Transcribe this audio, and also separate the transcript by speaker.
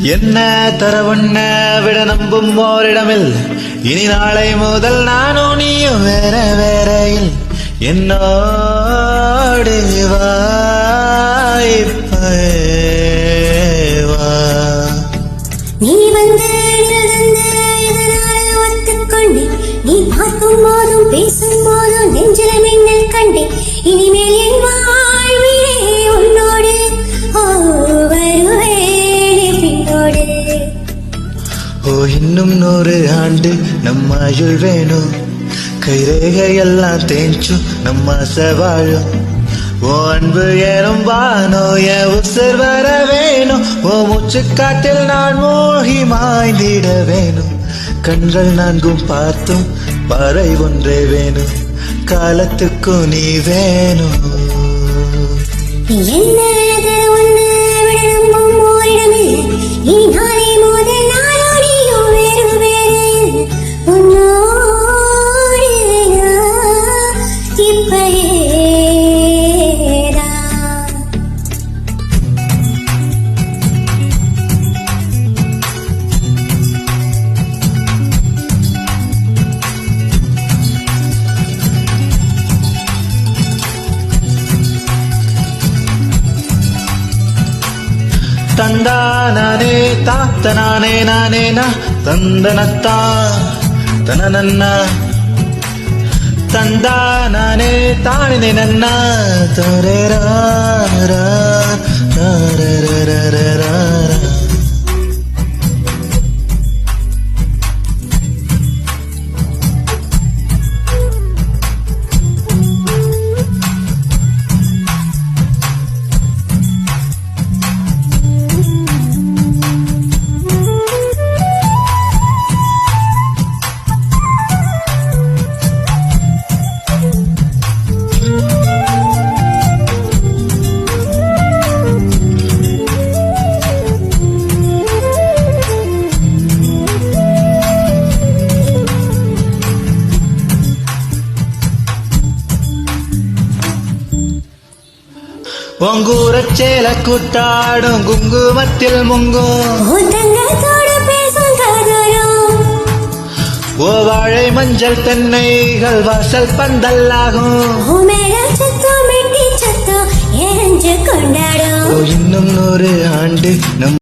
Speaker 1: என்ன தர உன்ன விட நம்பும் ஓரிடமில் இனி நாளை முதல் நானும் நீயும் வேற வேறையில் என்னோடு வா
Speaker 2: நீ வந்து ஒத்துக்கொண்டு நீ பார்க்கும் போதும் பேசும் போதும் நெஞ்சில மின்னல் கண்டு இனிமேல் என் வாழ்விலே உன்னோடு வருவேன் பின்னோடு.
Speaker 1: ஓ இன்னும் 100 ஆண்டு நம்ம ஆயுள் வேணும், கைரேகையெல்லாம் தேஞ்சும் நம்ம வாழும். ஓ அன்பு ஏறும் வானோ என் உசிர் வர வேணும், ஓ மூச்சு காட்டில் நான் மூழ்கி மாய்ந்திட வேணும். கண்கள் 4 பார்த்தும் பாறை ஒன்றே வேணும், காலத்துக்கும் நீ வேணும்.
Speaker 2: என்ன ஒன்று விட நம்பும் ஓரிடமில் இனி நாளை முதல் நானும் நீயும் வேறு வேறு உன்னோடு இப்பயேதான்.
Speaker 1: தந்தானே தாத்தனானே நானே நா தந்தனத்தா தனநன்ன தந்தானே தானே நன்ன தரேரா ஒங்கூரச்சேல கூத்தாடும் குங்குமத்தில் முங்கும், ஓ வாழை மஞ்சள் தென்னைகள் வாசல் பந்தல்லாகும். ஓ இன்னும் 100 ஆண்டு நம்